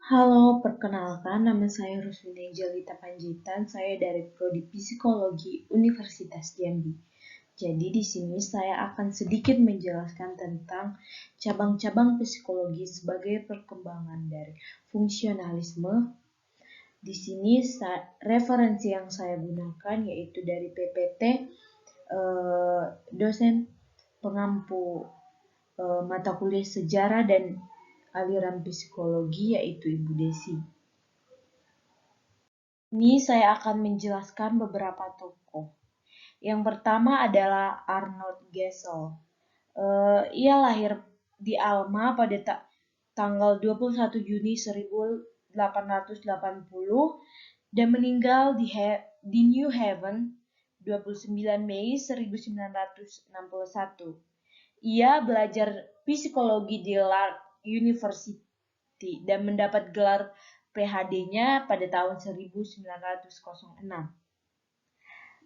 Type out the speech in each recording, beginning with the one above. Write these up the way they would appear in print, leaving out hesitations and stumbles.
Halo, perkenalkan nama saya Rusmina Jelita Panjitan. Saya dari Prodi Psikologi Universitas Jambi. Jadi di sini saya akan sedikit menjelaskan tentang cabang-cabang psikologi sebagai perkembangan dari fungsionalisme. Di sini referensi yang saya gunakan yaitu dari PPT, dosen pengampu mata kuliah sejarah dan aliran psikologi yaitu Ibu Desi. Ini saya akan menjelaskan beberapa tokoh. Yang pertama adalah Arnold Gesell. Ia lahir di Alma pada tanggal 21 Juni 1880 dan meninggal di New Haven 29 Mei 1961. Ia belajar psikologi di Lark University dan mendapat gelar PhD-nya pada tahun 1906.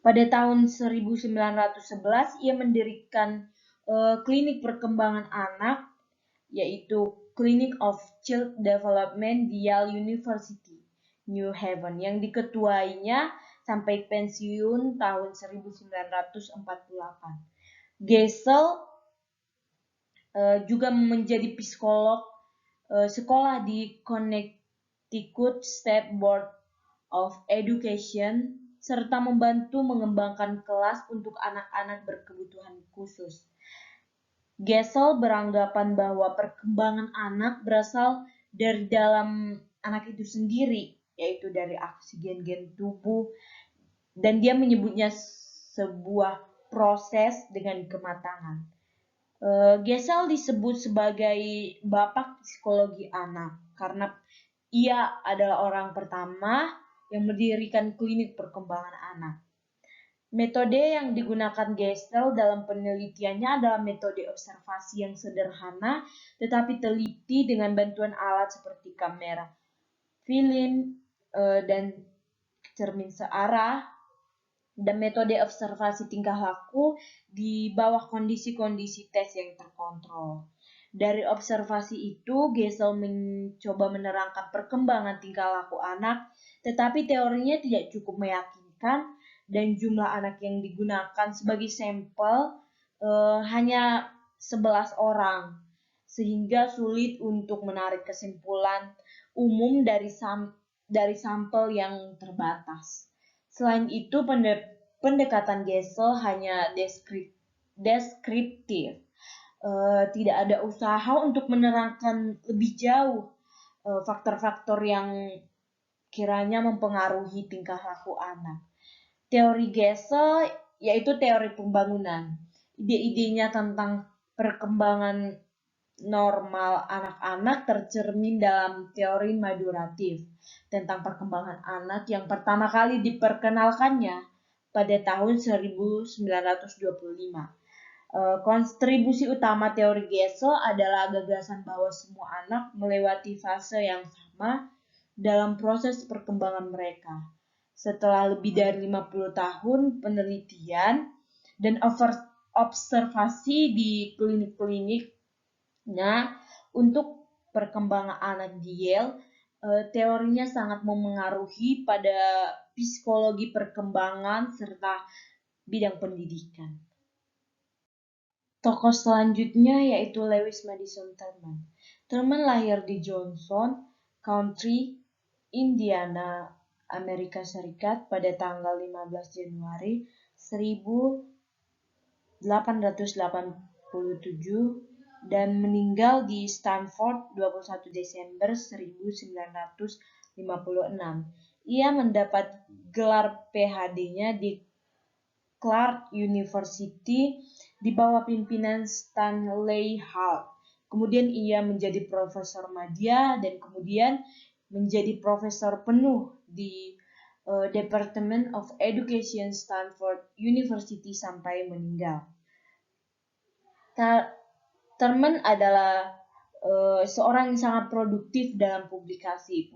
Pada tahun 1911 ia mendirikan klinik perkembangan anak yaitu Clinic of Child Development di Yale University, New Haven yang diketuainya sampai pensiun tahun 1948. Gesell juga menjadi psikolog sekolah di Connecticut State Board of Education serta membantu mengembangkan kelas untuk anak-anak berkebutuhan khusus. Gesell beranggapan bahwa perkembangan anak berasal dari dalam anak itu sendiri, yaitu dari aksi gen-gen tubuh, dan dia menyebutnya sebuah proses dengan kematangan. Gesell disebut sebagai bapak psikologi anak karena ia adalah orang pertama yang mendirikan klinik perkembangan anak. Metode yang digunakan Gesell dalam penelitiannya adalah metode observasi yang sederhana tetapi teliti dengan bantuan alat seperti kamera film dan cermin searah dan metode observasi tingkah laku di bawah kondisi-kondisi tes yang terkontrol. Dari observasi itu, Gesell mencoba menerangkan perkembangan tingkah laku anak, tetapi teorinya tidak cukup meyakinkan dan jumlah anak yang digunakan sebagai sampel hanya 11 orang, sehingga sulit untuk menarik kesimpulan umum dari sampel yang terbatas. Selain itu, pendekatan Gesell hanya deskriptif. Tidak ada usaha untuk menerangkan lebih jauh faktor-faktor yang kiranya mempengaruhi tingkah laku anak. Teori Gesell yaitu teori pembangunan. Ide-idenya tentang perkembangan normal anak-anak tercermin dalam teori maduratif tentang perkembangan anak yang pertama kali diperkenalkannya pada tahun 1925. Kontribusi utama teori Gesell adalah gagasan bahwa semua anak melewati fase yang sama dalam proses perkembangan mereka. Setelah lebih dari 50 tahun penelitian dan observasi di klinik-kliniknya untuk perkembangan anak di Yale, teorinya sangat memengaruhi pada psikologi perkembangan serta bidang pendidikan. Tokoh selanjutnya yaitu Lewis Madison Thurman. Thurman lahir di Johnson County, Indiana, Amerika Serikat pada tanggal 15 Januari 1887 dan meninggal di Stanford 21 Desember 1956. Ia mendapat gelar PhD-nya di Clark University di bawah pimpinan Stanley Hall. Kemudian ia menjadi profesor madya dan kemudian menjadi profesor penuh di Department of Education Stanford University sampai meninggal. Thurman adalah seorang yang sangat produktif dalam publikasi.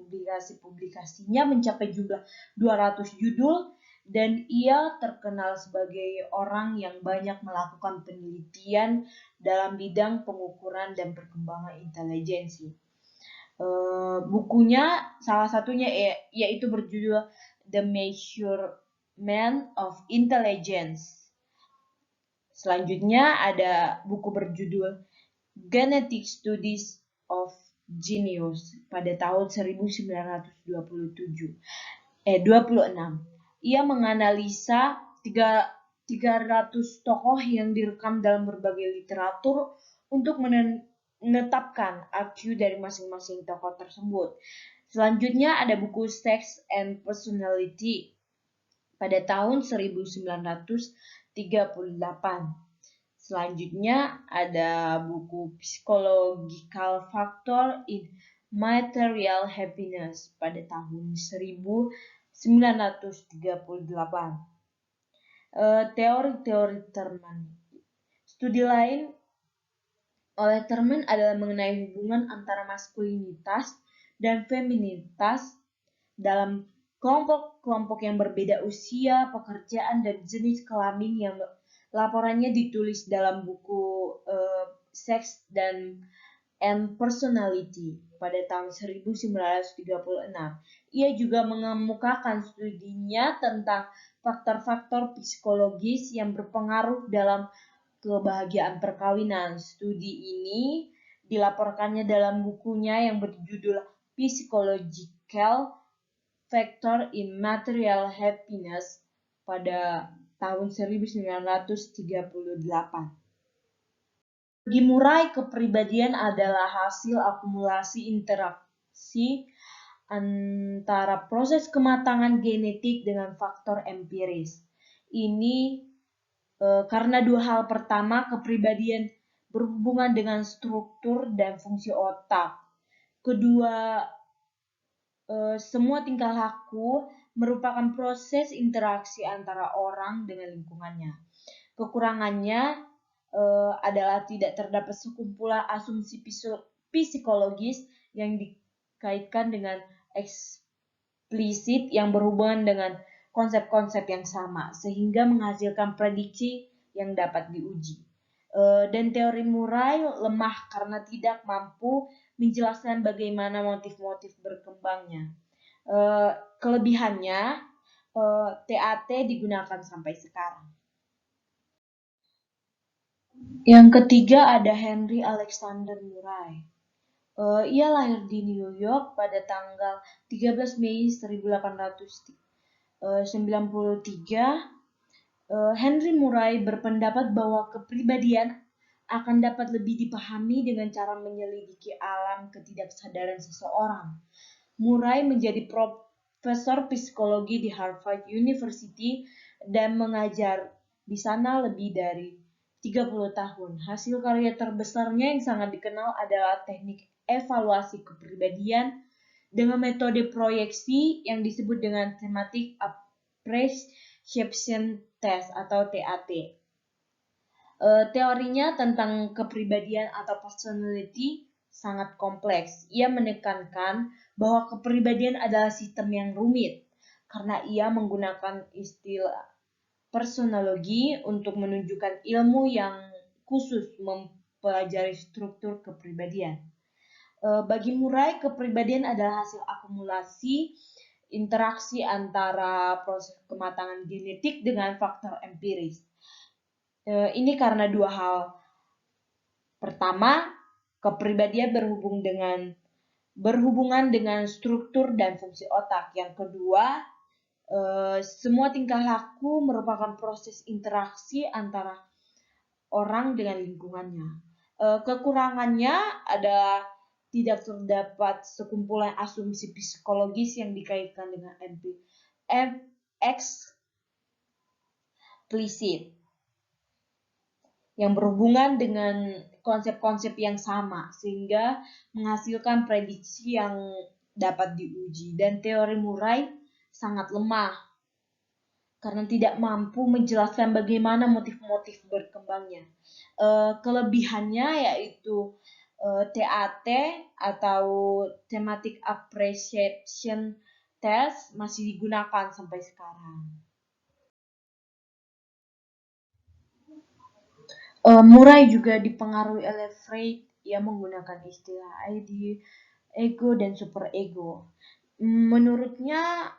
Publikasinya mencapai jumlah 200 judul dan ia terkenal sebagai orang yang banyak melakukan penelitian dalam bidang pengukuran dan perkembangan intelijensi. Bukunya salah satunya yaitu berjudul The Measurement of Intelligence. Selanjutnya ada buku berjudul Genetic Studies of Genius pada tahun 1926. Ia menganalisa 300 tokoh yang direkam dalam berbagai literatur untuk menetapkan IQ dari masing-masing tokoh tersebut. Selanjutnya ada buku Sex and Personality pada tahun 1938. Selanjutnya ada buku Psychological Factor in Material Happiness pada tahun 1938. Teori-teori Terman. Studi lain oleh Terman adalah mengenai hubungan antara maskulinitas dan feminitas dalam kelompok-kelompok yang berbeda usia, pekerjaan, dan jenis kelamin yang laporannya ditulis dalam buku Sex and Personality pada tahun 1936. Ia juga mengemukakan studinya tentang faktor-faktor psikologis yang berpengaruh dalam kebahagiaan perkawinan. Studi ini dilaporkannya dalam bukunya yang berjudul Psychological Factor in Material Happiness pada tahun 1938. Bagi Murray, kepribadian adalah hasil akumulasi interaksi antara proses kematangan genetik dengan faktor empiris. Ini karena dua hal. Pertama, kepribadian berhubungan dengan struktur dan fungsi otak. Kedua, semua tingkah laku merupakan proses interaksi antara orang dengan lingkungannya. Kekurangannya adalah tidak terdapat sekumpulan asumsi psikologis yang dikaitkan dengan eksplisit yang berhubungan dengan konsep-konsep yang sama, sehingga menghasilkan prediksi yang dapat diuji. Dan teori Murray lemah karena tidak mampu menjelaskan bagaimana motif-motif berkembangnya. Kelebihannya, TAT digunakan sampai sekarang. Yang ketiga ada Henry Alexander Murray. Ia lahir di New York pada tanggal 13 Mei 1893. Henry Murray berpendapat bahwa kepribadian akan dapat lebih dipahami dengan cara menyelidiki alam ketidaksadaran seseorang. Murray menjadi profesor psikologi di Harvard University dan mengajar di sana lebih dari 30 tahun. Hasil karya terbesarnya yang sangat dikenal adalah teknik evaluasi kepribadian dengan metode proyeksi yang disebut dengan Thematic Appreciation Test atau TAT. Teorinya tentang kepribadian atau personality sangat kompleks. Ia menekankan bahwa kepribadian adalah sistem yang rumit karena ia menggunakan istilah personologi untuk menunjukkan ilmu yang khusus mempelajari struktur kepribadian. Bagi Murray, kepribadian adalah hasil akumulasi interaksi antara proses kematangan genetik dengan faktor empiris. Ini karena dua hal. Pertama, kepribadian berhubungan dengan struktur dan fungsi otak. Yang kedua, semua tingkah laku merupakan proses interaksi antara orang dengan lingkungannya. Kekurangannya adalah tidak terdapat sekumpulan asumsi psikologis yang dikaitkan dengan eksplisit yang berhubungan dengan konsep-konsep yang sama, sehingga menghasilkan prediksi yang dapat diuji. Dan teori Murray sangat lemah karena tidak mampu menjelaskan bagaimana motif-motif berkembangnya. Kelebihannya yaitu TAT atau Thematic Appreciation Test masih digunakan sampai sekarang. Murray juga dipengaruhi oleh Freud. Ia menggunakan istilah ego dan superego. Menurutnya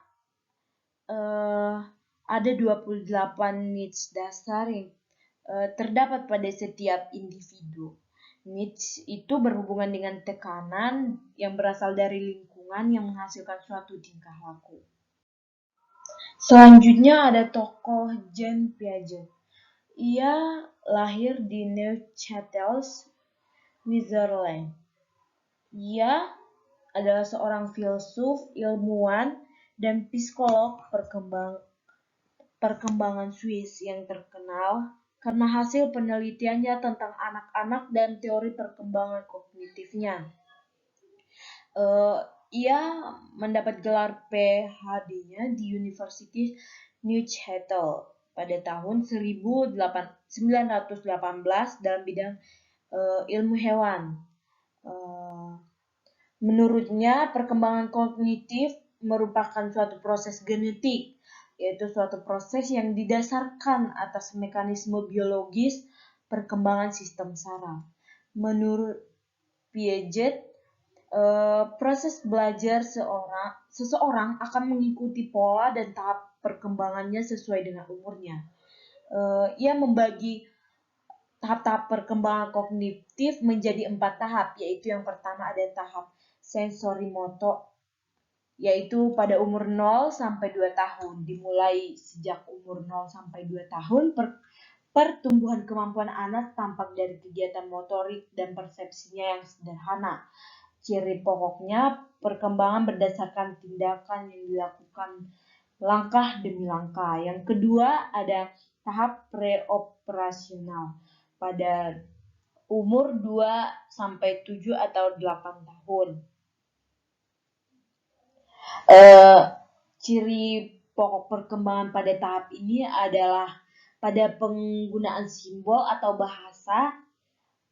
ada 28 needs dasar yang terdapat pada setiap individu. Needs itu berhubungan dengan tekanan yang berasal dari lingkungan yang menghasilkan suatu tingkah laku. Selanjutnya ada tokoh Jean Piaget. Ia lahir di Neuchâtel, Switzerland. Ia adalah seorang filsuf, ilmuwan, dan psikolog perkembangan Swiss yang terkenal karena hasil penelitiannya tentang anak-anak dan teori perkembangan kognitifnya. Ia mendapat gelar PhD-nya di University Neuchâtel pada tahun 1918 dalam bidang ilmu hewan. Menurutnya, perkembangan kognitif merupakan suatu proses genetik, yaitu suatu proses yang didasarkan atas mekanisme biologis perkembangan sistem saraf. Menurut Piaget, proses belajar seseorang akan mengikuti pola dan tahap perkembangannya sesuai dengan umurnya. Ia membagi tahap-tahap perkembangan kognitif menjadi 4 tahap, yaitu yang pertama ada tahap sensorimotor, yaitu pada umur 0 sampai 2 tahun. Dimulai sejak umur 0 sampai 2 tahun, pertumbuhan kemampuan anak tampak dari kegiatan motorik dan persepsinya yang sederhana. Ciri pokoknya perkembangan berdasarkan tindakan yang dilakukan langkah demi langkah. Yang kedua ada tahap preoperasional pada umur 2 sampai 7 atau 8 tahun. Ciri pokok perkembangan pada tahap ini adalah pada penggunaan simbol atau bahasa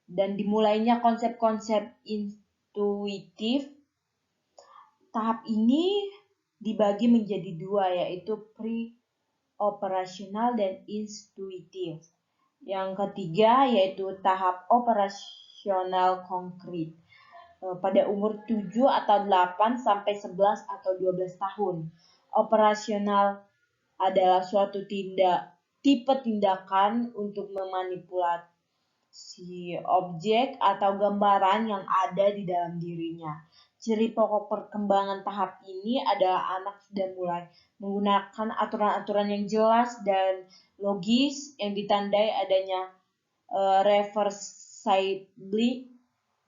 dan dimulainya konsep-konsep intuitif. Tahap ini dibagi menjadi 2, yaitu pre-operasional dan intuitif. Yang ketiga yaitu tahap operasional konkret pada umur 7 atau 8 sampai 11 atau 12 tahun. Operasional adalah suatu tipe tindakan untuk memanipulasi objek atau gambaran yang ada di dalam dirinya. Ciri pokok perkembangan tahap ini adalah anak sudah mulai menggunakan aturan-aturan yang jelas dan logis yang ditandai adanya reversibility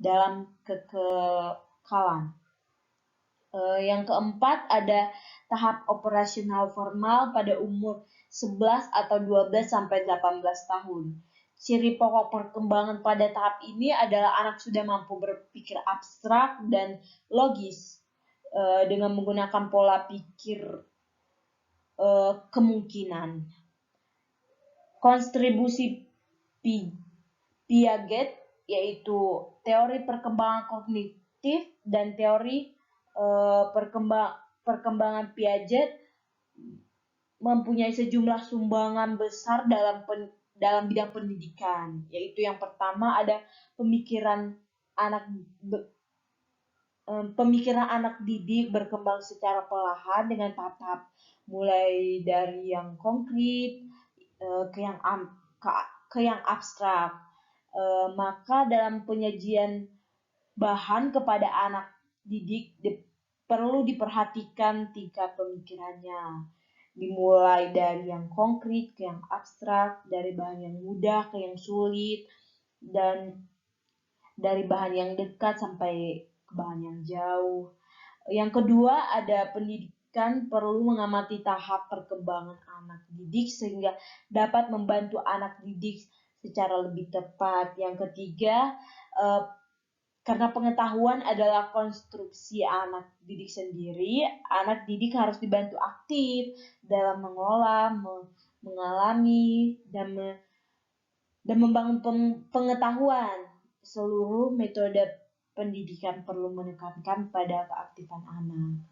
dalam kekekalan. Yang keempat ada tahap operasional formal pada umur 11 atau 12 sampai 18 tahun. Ciri pokok perkembangan pada tahap ini adalah anak sudah mampu berpikir abstrak dan logis dengan menggunakan pola pikir kemungkinan. Kontribusi Piaget yaitu teori perkembangan kognitif dan teori perkembangan Piaget mempunyai sejumlah sumbangan besar dalam bidang pendidikan, yaitu yang pertama ada pemikiran anak didik berkembang secara perlahan dengan tahap-tahap mulai dari yang konkret ke yang abstrak. Maka dalam penyajian bahan kepada anak didik perlu diperhatikan tingkat pemikirannya. Dimulai dari yang konkret ke yang abstrak, dari bahan yang mudah ke yang sulit, dan dari bahan yang dekat sampai ke bahan yang jauh. Yang kedua ada pendidikan perlu mengamati tahap perkembangan anak didik sehingga dapat membantu anak didik secara lebih tepat. Yang ketiga, karena pengetahuan adalah konstruksi anak didik sendiri, anak didik harus dibantu aktif dalam mengolah, mengalami, dan membangun pengetahuan. Seluruh metode pendidikan perlu menekankan pada keaktifan anak.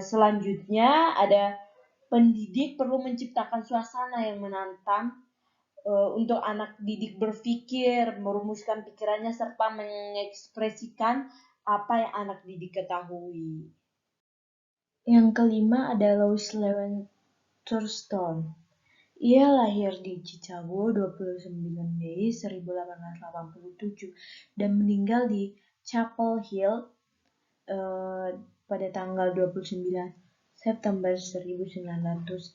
Selanjutnya ada pendidik perlu menciptakan suasana yang menantang untuk anak didik berpikir, merumuskan pikirannya serta mengekspresikan apa yang anak didik ketahui. Yang kelima ada Louis Leon Thurston. Ia lahir di Chicago 29 Mei 1887 dan meninggal di Chapel Hill pada tanggal 29 September 1955.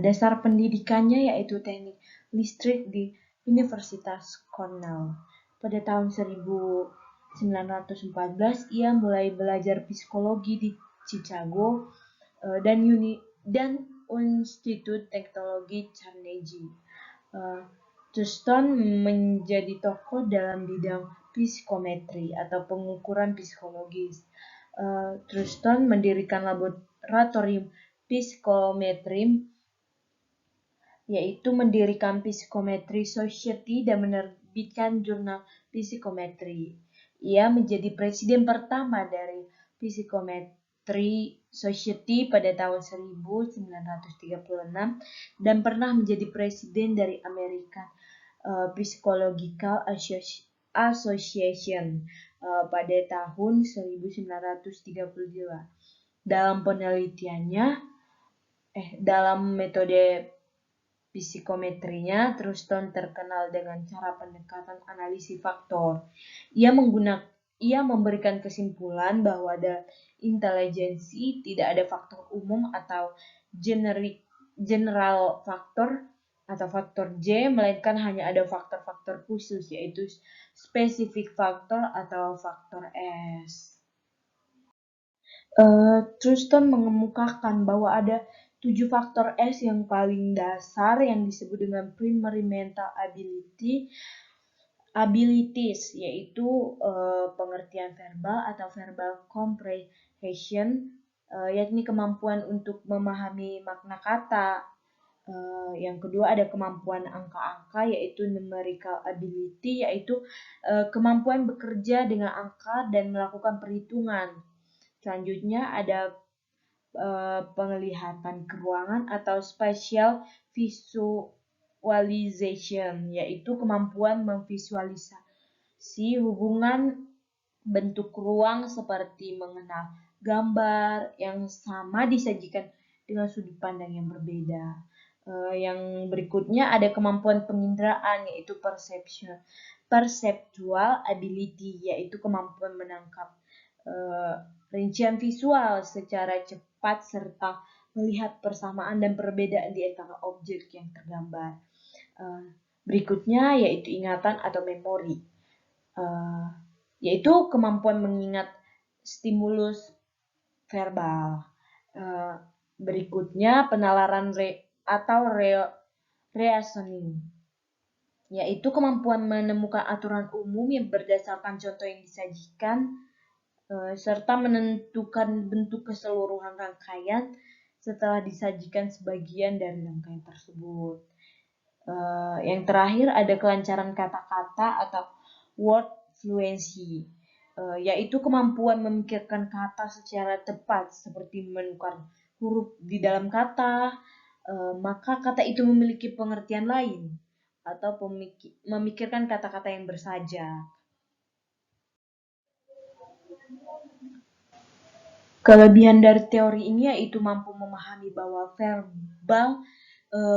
Dasar pendidikannya yaitu teknik listrik di Universitas Cornell. Pada tahun 1914 ia mulai belajar psikologi di Chicago dan Institut Teknologi Carnegie. Thurston menjadi tokoh dalam bidang psikometri atau pengukuran psikologis. Thurston mendirikan laboratorium psikometri, yaitu mendirikan Psychometry Society dan menerbitkan jurnal psikometri. Ia menjadi presiden pertama dari Psychometry Society pada tahun 1936 dan pernah menjadi presiden dari American Psychological Association pada tahun 1932. Dalam penelitiannya, dalam metode psikometrinya, Thurston terkenal dengan cara pendekatan analisis faktor. Ia memberikan kesimpulan bahwa dalam intelijensi tidak ada faktor umum atau general factor atau faktor J, melainkan hanya ada faktor-faktor khusus, yaitu specific factor atau faktor S. Thurston mengemukakan bahwa ada 7 faktor S yang paling dasar yang disebut dengan primary mental abilities, yaitu pengertian verbal atau verbal comprehension, yakni kemampuan untuk memahami makna kata. Yang kedua ada kemampuan angka-angka, yaitu numerical ability, yaitu kemampuan bekerja dengan angka dan melakukan perhitungan. Selanjutnya ada penglihatan keruangan atau spatial visualization, yaitu kemampuan memvisualisasi hubungan bentuk ruang seperti mengenal gambar yang sama disajikan dengan sudut pandang yang berbeda. Yang berikutnya ada kemampuan penginderaan, yaitu perceptual ability, yaitu kemampuan menangkap rincian visual secara cepat serta melihat persamaan dan perbedaan di antara objek yang tergambar. Berikutnya yaitu ingatan atau memori, yaitu kemampuan mengingat stimulus verbal. Berikutnya penalaran atau reasoning, yaitu kemampuan menemukan aturan umum yang berdasarkan contoh yang disajikan serta menentukan bentuk keseluruhan rangkaian setelah disajikan sebagian dari rangkaian tersebut. Yang terakhir ada kelancaran kata-kata atau word fluency, yaitu kemampuan memikirkan kata secara tepat seperti menukar huruf di dalam kata, maka kata itu memiliki pengertian lain atau memikirkan kata-kata yang bersajak. Kelebihan dari teori ini yaitu mampu memahami bahwa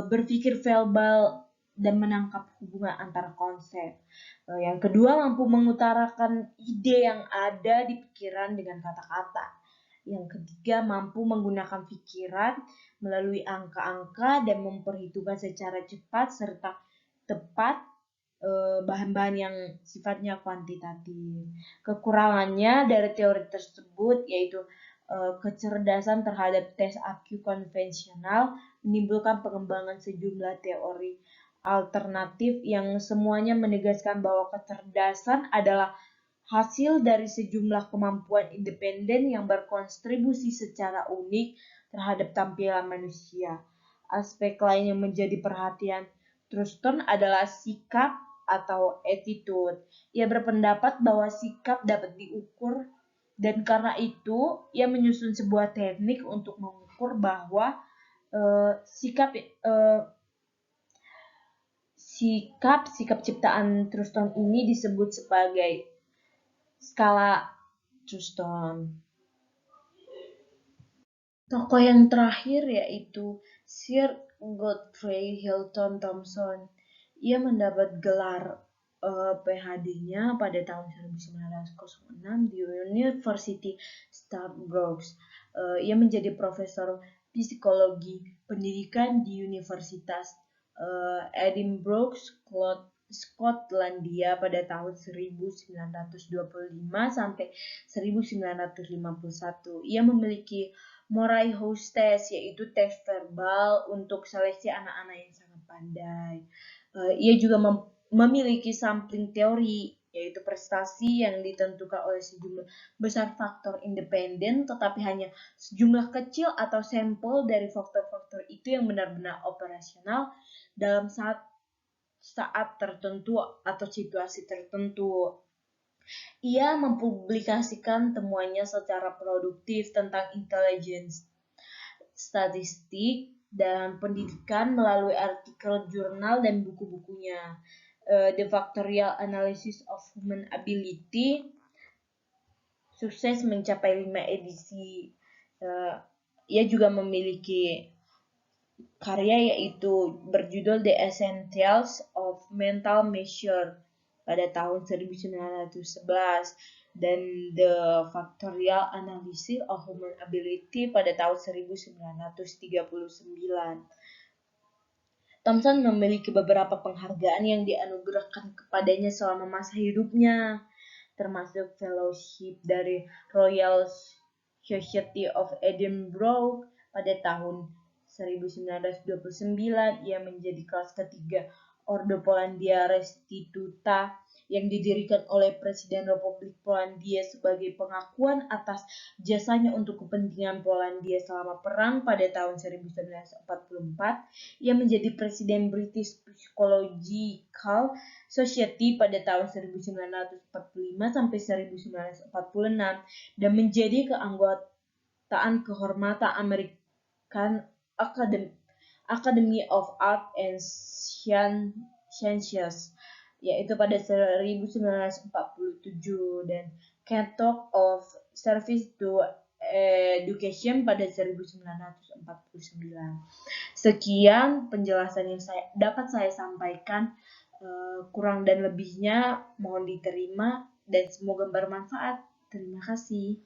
berpikir verbal dan menangkap hubungan antara konsep. Yang kedua, mampu mengutarakan ide yang ada di pikiran dengan kata-kata. Yang ketiga, mampu menggunakan pikiran melalui angka-angka dan memperhitungkan secara cepat serta tepat bahan-bahan yang sifatnya kuantitatif. Kekurangannya dari teori tersebut yaitu kecerdasan terhadap tes IQ konvensional menimbulkan pengembangan sejumlah teori alternatif yang semuanya menegaskan bahwa kecerdasan adalah hasil dari sejumlah kemampuan independen yang berkontribusi secara unik terhadap tampilan manusia. Aspek lain yang menjadi perhatian Thurston adalah sikap atau attitude. Ia berpendapat bahwa sikap dapat diukur dan karena itu ia menyusun sebuah teknik untuk mengukur bahwa sikap ciptaan Thurston ini disebut sebagai skala Trueston. Tokoh yang terakhir yaitu Sir Godfrey Hilton Thompson. Ia mendapat gelar PhD-nya pada tahun 1906 di University Starbucks. Ia menjadi profesor psikologi pendidikan di Universitas Edinburgh, Skotlandia pada tahun 1925 sampai 1951. Ia memiliki Moray House Test, yaitu tes verbal untuk seleksi anak-anak yang sangat pandai. Ia juga memiliki sampling teori, yaitu prestasi yang ditentukan oleh sejumlah besar faktor independen, tetapi hanya sejumlah kecil atau sampel dari faktor-faktor itu yang benar-benar operasional dalam saat tertentu atau situasi tertentu. Ia mempublikasikan temuannya secara produktif tentang intelligence, statistik, dan pendidikan melalui artikel jurnal dan buku-bukunya. The Factorial Analysis of Human Ability sukses mencapai 5 edisi. Ia juga memiliki karya yaitu berjudul The Essentials of Mental Measure pada tahun 1911 dan The Factorial Analysis of Human Ability pada tahun 1939. Thomson memiliki beberapa penghargaan yang dianugerahkan kepadanya selama masa hidupnya, termasuk fellowship dari Royal Society of Edinburgh pada tahun 1929. Ia menjadi kelas ketiga Ordo Polandia Restituta yang didirikan oleh Presiden Republik Polandia sebagai pengakuan atas jasanya untuk kepentingan Polandia selama perang pada tahun 1944. Ia menjadi Presiden British Psychological Society pada tahun 1945 sampai 1946 dan menjadi keanggotaan kehormatan American Academy of Art and Sciences yaitu pada 1947 dan Catalogue of Service to Education pada 1949. Sekian penjelasan yang dapat saya sampaikan. Kurang dan lebihnya mohon diterima dan semoga bermanfaat. Terima kasih.